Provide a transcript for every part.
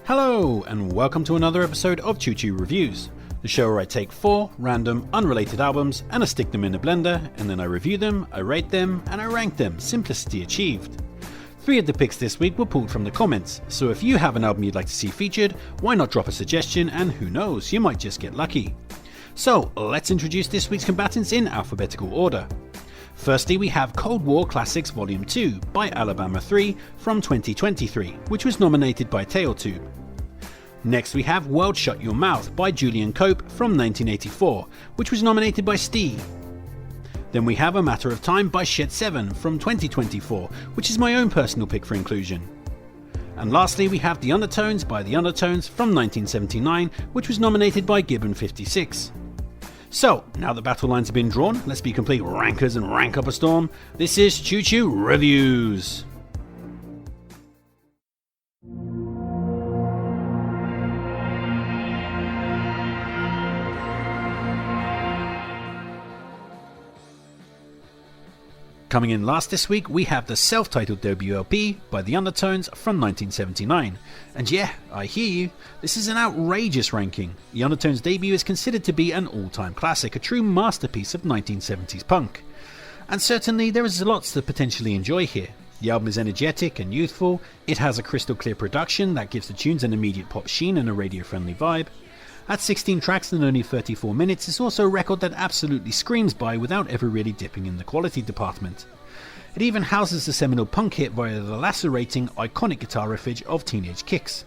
Hello, and welcome to another episode of Chuchu Reviews, the show where I take 4 random, unrelated albums and I stick them in a blender, and then I review them, I rate them, and I rank them, simplicity achieved. 3 of the picks this week were pulled from the comments, so if you have an album you'd like to see featured, why not drop a suggestion, and who knows, you might just get lucky. So, let's introduce this week's combatants in alphabetical order. Firstly, we have Cold War Classics Volume 2 by Alabama 3 from 2023, which was nominated by Tailtube. Next we have World Shut Your Mouth by Julian from 1984, which was nominated by Steve. Then we have A Matter of Time by Shed7 from 2024, which is my own personal pick for inclusion. And lastly we have The Undertones by The Undertones from 1979, which was nominated by Gibbon56. So, now the battle lines have been drawn, let's be complete rankers and rank up a storm. This is Chuchu Reviews. Coming in last this week, we have the self-titled debut LP by The Undertones from 1979. And yeah, I hear you, this is an outrageous ranking. The Undertones' debut is considered to be an all-time classic, a true masterpiece of 1970s punk. And certainly there is lots to potentially enjoy here. The album is energetic and youthful, it has a crystal clear production that gives the tunes an immediate pop sheen and a radio-friendly vibe. At 16 tracks and only 34 minutes, it's also a record that absolutely screams by without ever really dipping in the quality department. It even houses the seminal punk hit via the lacerating, iconic guitar riffage of Teenage Kicks.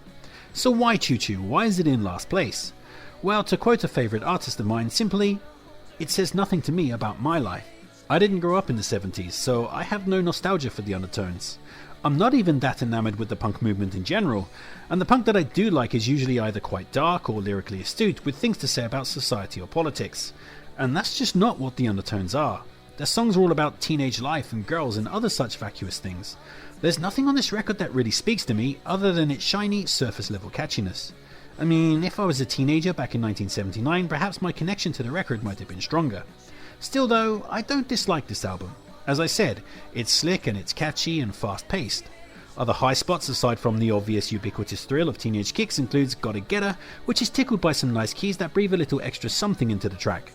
So why Chuchu? Why is it in last place? Well, to quote a favourite artist of mine, simply, it says nothing to me about my life. I didn't grow up in the 70s, so I have no nostalgia for the Undertones. I'm not even that enamoured with the punk movement in general, and the punk that I do like is usually either quite dark or lyrically astute with things to say about society or politics. And that's just not what the Undertones are. Their songs are all about teenage life and girls and other such vacuous things. There's nothing on this record that really speaks to me other than its shiny, surface level catchiness. I mean, if I was a teenager back in 1979, perhaps my connection to the record might have been stronger. Still though, I don't dislike this album. As I said, it's slick and it's catchy and fast paced. Other high spots aside from the obvious ubiquitous thrill of Teenage Kicks includes Gotta Getter, which is tickled by some nice keys that breathe a little extra something into the track.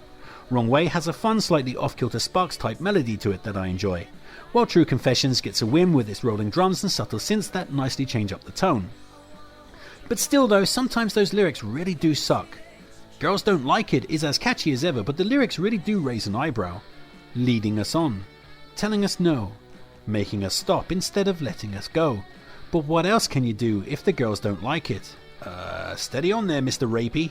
Wrong Way has a fun, slightly off-kilter Sparks type melody to it that I enjoy, while True Confessions gets a whim with its rolling drums and subtle synths that nicely change up the tone. But still though, sometimes those lyrics really do suck. Girls Don't Like It is as catchy as ever, but the lyrics really do raise an eyebrow. Leading us on. Telling us no, making us stop instead of letting us go. But what else can you do if the girls don't like it? Steady on there, Mr. Rapey.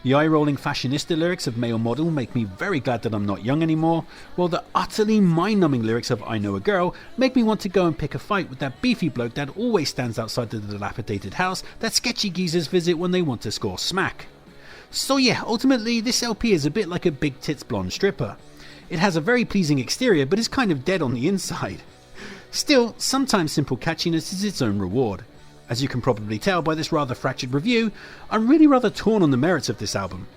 The eye-rolling fashionista lyrics of Male Model make me very glad that I'm not young anymore, while the utterly mind-numbing lyrics of I Know a Girl make me want to go and pick a fight with that beefy bloke that always stands outside the dilapidated house that sketchy geezers visit when they want to score smack. So yeah, ultimately this LP is a bit like a big tits blonde stripper. It has a very pleasing exterior, but is kind of dead on the inside. Still, sometimes simple catchiness is its own reward. As you can probably tell by this rather fractured review, I'm really rather torn on the merits of this album.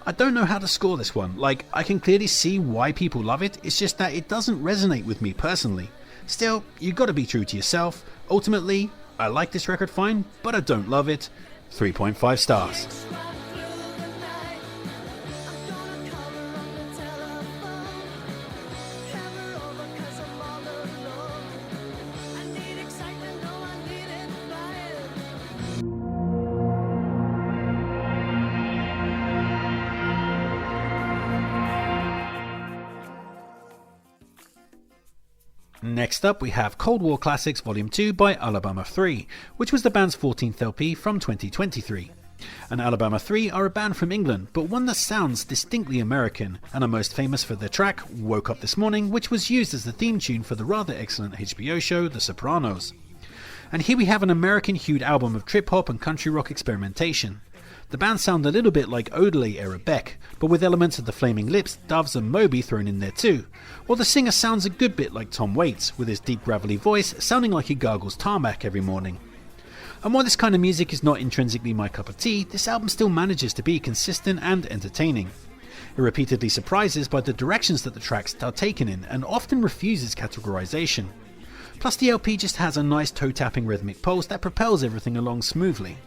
I don't know how to score this one, like I can clearly see why people love it, it's just that it doesn't resonate with me personally. Still, you gotta be true to yourself. Ultimately, I like this record fine, but I don't love it. 3.5 stars. Next up we have Cold War Classics Volume 2 by Alabama 3, which was the band's 14th LP from 2023. And Alabama 3 are a band from England, but one that sounds distinctly American, and are most famous for their track Woke Up This Morning, which was used as the theme tune for the rather excellent HBO show The Sopranos. And here we have an American-hued album of trip-hop and country rock experimentation. The band sound a little bit like Odelay era Beck, but with elements of the Flaming Lips, Doves and Moby thrown in there too, while the singer sounds a good bit like Tom Waits, with his deep gravelly voice sounding like he gargles tarmac every morning. And while this kind of music is not intrinsically my cup of tea, this album still manages to be consistent and entertaining. It repeatedly surprises by the directions that the tracks are taken in, and often refuses categorization. Plus the LP just has a nice toe-tapping rhythmic pulse that propels everything along smoothly.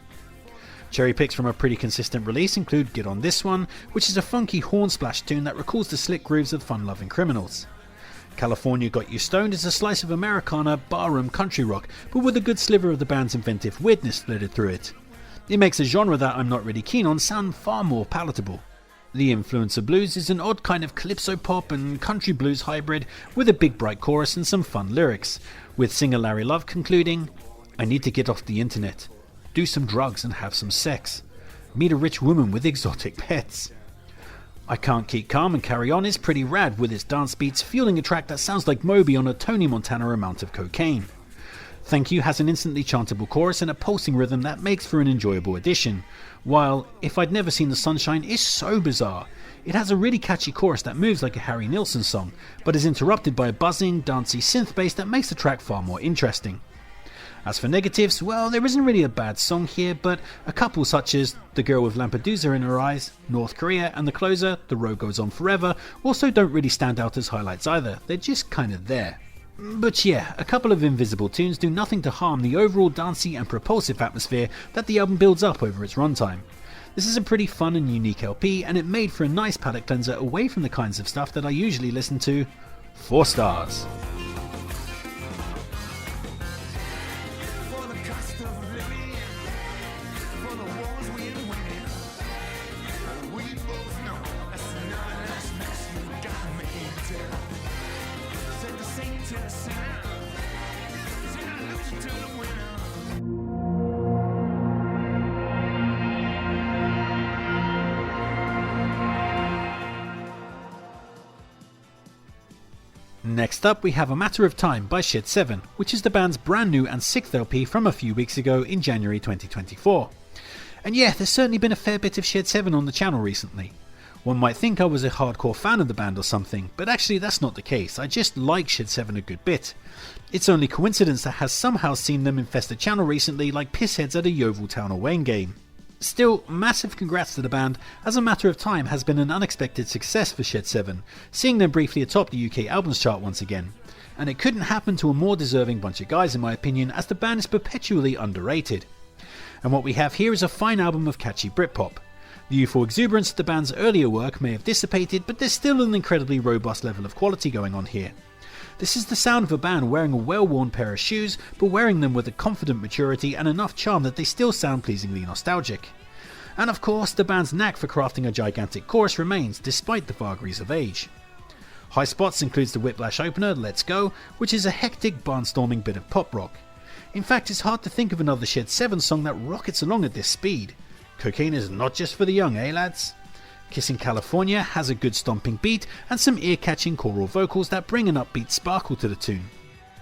Cherry picks from a pretty consistent release include Get On This One, which is a funky horn splash tune that recalls the slick grooves of fun-loving Criminals. California Got You Stoned is a slice of Americana barroom country rock, but with a good sliver of the band's inventive weirdness threaded through it. It makes a genre that I'm not really keen on sound far more palatable. The Influencer Blues is an odd kind of calypso pop and country blues hybrid with a big bright chorus and some fun lyrics, with singer Larry Love concluding, "I need to get off the internet, do some drugs and have some sex, meet a rich woman with exotic pets." I Can't Keep Calm and Carry On is pretty rad with its dance beats fueling a track that sounds like Moby on a Tony Montana amount of cocaine. Thank You has an instantly chantable chorus and a pulsing rhythm that makes for an enjoyable addition, while If I'd Never Seen the Sunshine is so bizarre. It has a really catchy chorus that moves like a Harry Nilsson song, but is interrupted by a buzzing, dancey synth bass that makes the track far more interesting. As for negatives, well, there isn't really a bad song here, but a couple such as The Girl with Lampedusa in Her Eyes, North Korea, and the closer, The Road Goes On Forever, also don't really stand out as highlights either, they're just kinda there. But yeah, a couple of invisible tunes do nothing to harm the overall dancey and propulsive atmosphere that the album builds up over its runtime. This is a pretty fun and unique LP, and it made for a nice palate cleanser away from the kinds of stuff that I usually listen to. 4 stars. Next up we have A Matter of Time by Shed 7, which is the band's brand new and 6th LP from a few weeks ago in January 2024. And yeah, there's certainly been a fair bit of Shed 7 on the channel recently. One might think I was a hardcore fan of the band or something, but actually that's not the case. I just like Shed 7 a good bit. It's only coincidence that has somehow seen them infest the channel recently like pissheads at a Yeovil Town or Wayne game. Still, massive congrats to the band, as A Matter of Time has been an unexpected success for Shed 7, seeing them briefly atop the UK albums chart once again. And it couldn't happen to a more deserving bunch of guys in my opinion, as the band is perpetually underrated. And what we have here is a fine album of catchy Britpop. The youthful exuberance of the band's earlier work may have dissipated, but there's still an incredibly robust level of quality going on here. This is the sound of a band wearing a well-worn pair of shoes, but wearing them with a confident maturity and enough charm that they still sound pleasingly nostalgic. And of course, the band's knack for crafting a gigantic chorus remains, despite the vagaries of age. High spots includes the Whiplash opener, Let's Go, which is a hectic, barnstorming bit of pop rock. In fact, it's hard to think of another Shed 7 song that rockets along at this speed. Cocaine is not just for the young, eh lads? Kissing California has a good stomping beat and some ear-catching choral vocals that bring an upbeat sparkle to the tune.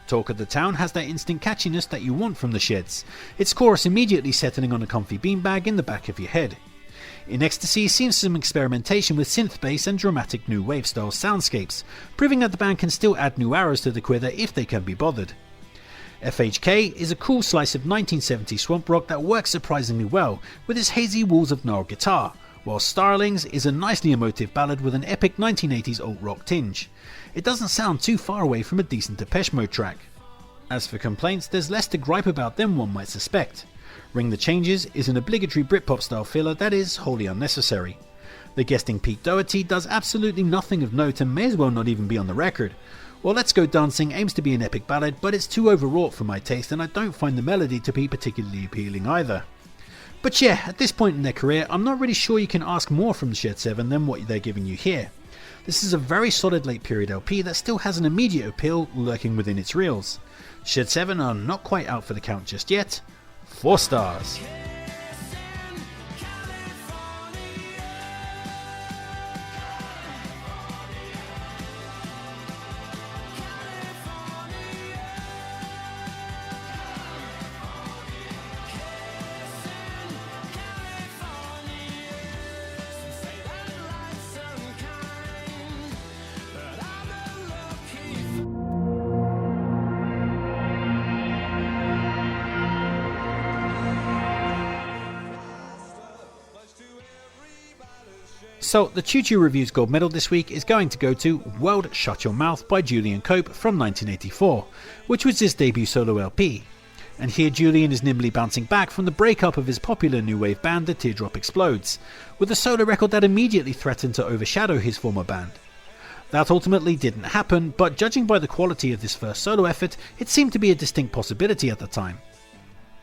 Talk of the Town has that instant catchiness that you want from the Sheds, its chorus immediately settling on a comfy beanbag in the back of your head. In Ecstasy seems some experimentation with synth bass and dramatic new wave style soundscapes, proving that the band can still add new arrows to the quiver if they can be bothered. FHK is a cool slice of 1970s swamp rock that works surprisingly well with its hazy walls of gnarled guitar, while Starlings is a nicely emotive ballad with an epic 1980s alt-rock tinge. It doesn't sound too far away from a decent Depeche Mode track. As for complaints, there's less to gripe about than one might suspect. Ring the Changes is an obligatory Britpop style filler that is wholly unnecessary. The guesting Pete Doherty does absolutely nothing of note and may as well not even be on the record. While Let's Go Dancing aims to be an epic ballad, but it's too overwrought for my taste and I don't find the melody to be particularly appealing either. But yeah, at this point in their career, I'm not really sure you can ask more from Shed 7 than what they're giving you here. This is a very solid late period LP that still has an immediate appeal lurking within its reels. Shed 7 are not quite out for the count just yet. 4 stars. So the Chuchu Review's gold medal this week is going to go to World Shut Your Mouth by Julian from 1984, which was his debut solo LP. And here Julian is nimbly bouncing back from the breakup of his popular new wave band The Teardrop Explodes, with a solo record that immediately threatened to overshadow his former band. That ultimately didn't happen, but judging by the quality of this first solo effort, it seemed to be a distinct possibility at the time.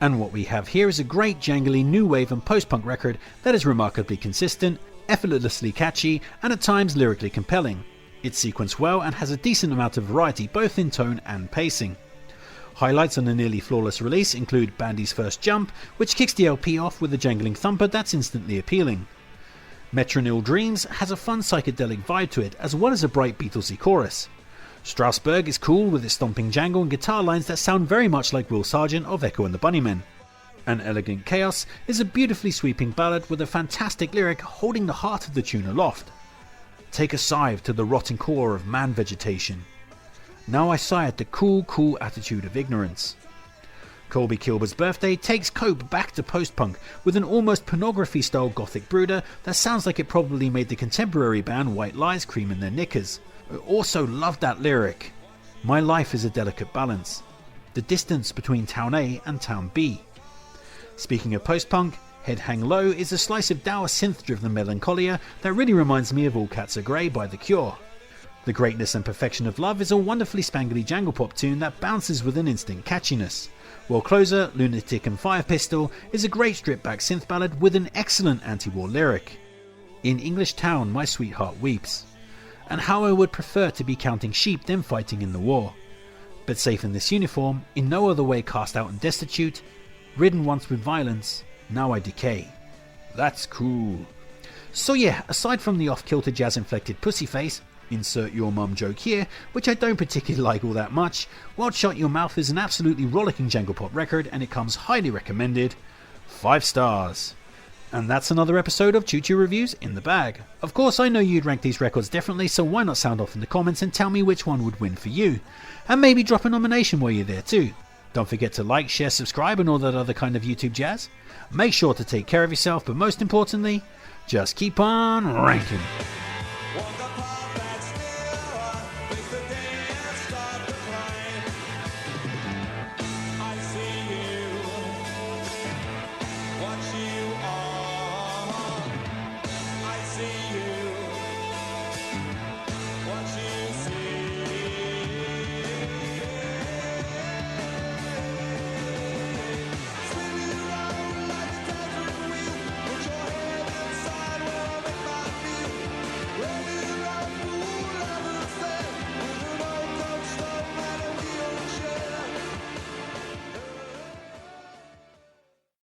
And what we have here is a great jangly new wave and post-punk record that is remarkably consistent, effortlessly catchy, and at times lyrically compelling. It's sequenced well and has a decent amount of variety both in tone and pacing. Highlights on the nearly flawless release include Bandy's first jump, which kicks the LP off with a jangling thumper that's instantly appealing. Metronil Dreams has a fun psychedelic vibe to it, as well as a bright Beatlesy chorus. Strasbourg is cool with its stomping jangle and guitar lines that sound very much like Will Sargent of Echo and the Bunnymen. And Elegant Chaos is a beautifully sweeping ballad with a fantastic lyric holding the heart of the tune aloft. Take a scythe to the rotting core of man vegetation. Now I sigh at the cool attitude of ignorance. Colby Kilber's Birthday takes Cope back to post-punk with an almost pornography-style gothic brooder that sounds like it probably made the contemporary band White Lies cream in their knickers. I also love that lyric. My life is a delicate balance. The distance between Town A and Town B. Speaking of post-punk, Head Hang Low is a slice of dour synth-driven melancholia that really reminds me of All Cats Are Grey by The Cure. The Greatness and Perfection of Love is a wonderfully spangly jangle pop tune that bounces with an instant catchiness, while Closer, Lunatic and Fire Pistol is a great stripped-back synth ballad with an excellent anti-war lyric. In English Town, my sweetheart weeps, and how I would prefer to be counting sheep than fighting in the war. But safe in this uniform, in no other way cast out and destitute, ridden once with violence, now I decay. That's cool. So yeah, aside from the off-kilter jazz-inflected pussy face, insert your mum joke here, which I don't particularly like all that much, Wild Shut Your Mouth is an absolutely rollicking jangle pop record and it comes highly recommended. 5 stars. And that's another episode of Chuchu Reviews in the bag. Of course I know you'd rank these records differently, so why not sound off in the comments and tell me which one would win for you. And maybe drop a nomination while you're there too. Don't forget to like, share, subscribe and all that other kind of YouTube jazz. Make sure to take care of yourself, but most importantly, just keep on ranking.